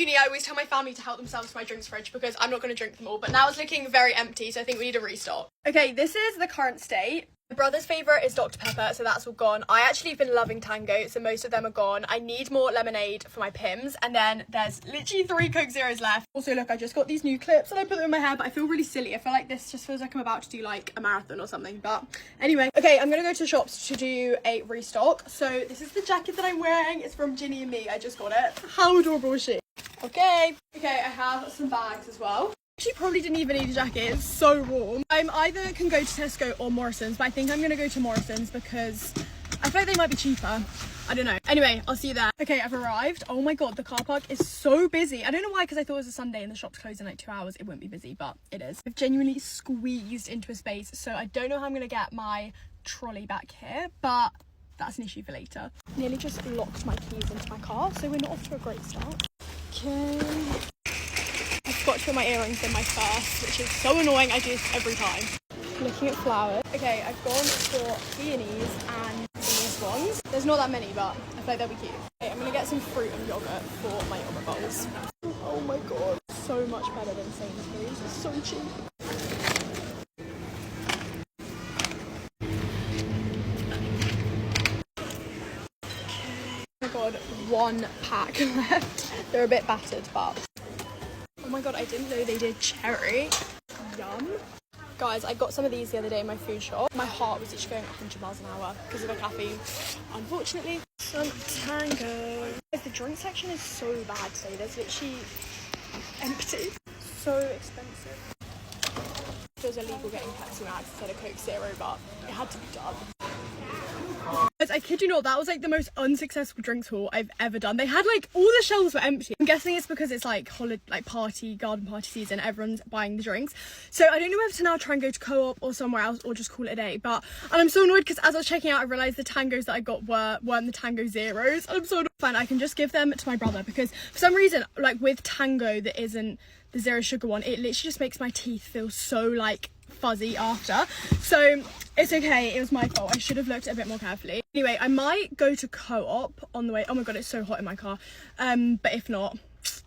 uni, I always tell my family to help themselves to my drinks fridge because I'm not going to drink them all, but now it's looking very empty, so I think we need a restock. Okay, this is the current state. My brother's favourite is Dr. Pepper, so that's all gone. I actually have been loving Tango, so most of them are gone. I need more lemonade for my Pims, and then there's literally 3 Coke Zeros left. Also, look, I just got these new clips and I put them in my hair, but I feel really silly. I feel like this just feels like I'm about to do like a marathon or something, but anyway. Okay, I'm gonna go to the shops to do a restock. So this is the jacket that I'm wearing. It's from Ginny and Me. I just got it. How adorable is she? Okay, I have some bags as well. She probably didn't even need a jacket, it's so warm. I'm either can go to Tesco or Morrison's, but I think I'm gonna go to Morrison's because I feel like they might be cheaper. I don't know. Anyway, I'll see you there. Okay, I've arrived. Oh my god, the car park is so busy. I don't know why, because I thought it was a Sunday and the shop's closed in like 2 hours. It wouldn't be busy, but it is. I've genuinely squeezed into a space, so I don't know how I'm gonna get my trolley back here, but that's an issue for later. Nearly just locked my keys into my car, so we're not off to a great start. Okay. I forgot to put my earrings in my purse, which is so annoying. I do this every time. Looking at flowers. Okay, I've gone for peonies and these ones. There's not that many, but I feel like they'll be cute. Okay, I'm gonna get some fruit and yogurt for my yogurt bowls. Oh my god, so much better than Sainsbury's. It's so cheap. Oh my god, 1 pack left. They're a bit battered, but oh my god, I didn't know they did cherry. Yum. Guys, I got some of these the other day in my food shop. My heart was literally going 100 miles an hour because of the caffeine. Unfortunately, some Tango. The drink section is so bad today. There's literally empty. So expensive. It was illegal getting Pepsi Max instead of Coke Zero, but it had to be done. Guys, I kid you not, that was like the most unsuccessful drinks haul I've ever done. They had like all the shelves were empty. I'm guessing it's because it's like garden party season. Everyone's buying the drinks. So I don't know whether to now try and go to Co-op or somewhere else or just call it a day. And I'm so annoyed because as I was checking out, I realised the Tangos that I got weren't the Tango Zeros. And I'm so annoyed. Fine, I can just give them to my brother because for some reason, like with Tango that isn't the zero sugar one, it literally just makes my teeth feel so like fuzzy after, so it's okay. It was my fault. I should have looked a bit more carefully. Anyway, I might go to Co-op on the way. Oh my god, it's so hot in my car, but if not,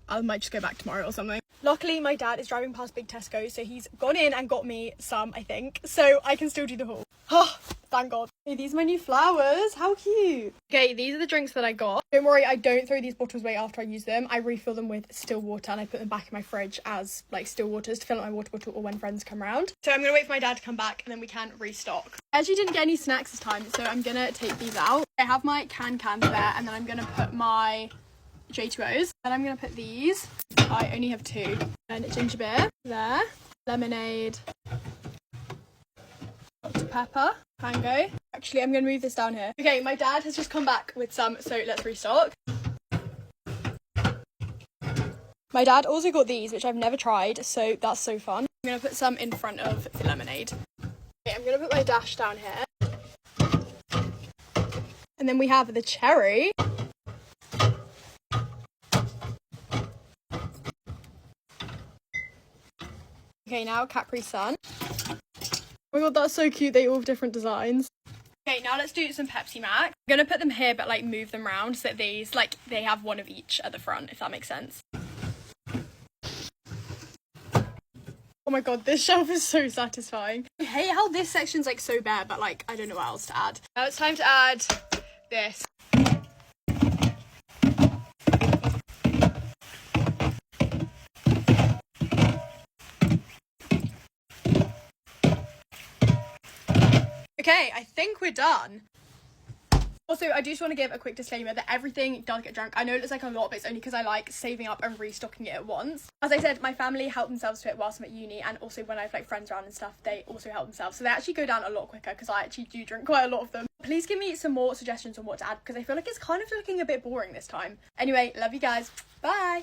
I might just go back tomorrow or something. Luckily my dad is driving past big Tesco, so he's gone in and got me some, I think, so I can still do the haul. Oh, thank god. Hey, these are my new flowers. How cute. Okay, these are the drinks that I got. Don't worry, I don't throw these bottles away after I use them. I refill them with still water and I put them back in my fridge as like still waters to fill up my water bottle or when friends come around. So I'm gonna wait for my dad to come back and then we can restock. I actually didn't get any snacks this time, so I'm gonna take these out. I have my cans there, and then I'm gonna put my J2Os. Then I'm gonna put these. I only have 2. And ginger beer there, lemonade, Dr. Pepper, Tango. Actually, I'm gonna move this down here. Okay, my dad has just come back with some, so let's restock. My dad also got these, which I've never tried, so that's so fun. I'm gonna put some in front of the lemonade. Okay, I'm gonna put my dash down here. And then we have the cherry. Okay, now Capri Sun. Oh my god, that's so cute. They all have different designs. Okay, now let's do some Pepsi Max. I'm gonna put them here, but like move them around so that these, like, they have one of each at the front, if that makes sense. Oh my god, this shelf is so satisfying. I hate how this section's like so bare, but like I don't know what else to add. Now it's time to add this. Okay, I think we're done. Also, I do just want to give a quick disclaimer that everything does get drunk. I know it looks like a lot, but it's only because I like saving up and restocking it at once. As I said, my family help themselves to it whilst I'm at uni, and also when I have like friends around and stuff, they also help themselves. So they actually go down a lot quicker because I actually do drink quite a lot of them. Please give me some more suggestions on what to add because I feel like it's kind of looking a bit boring this time. Anyway, love you guys. Bye.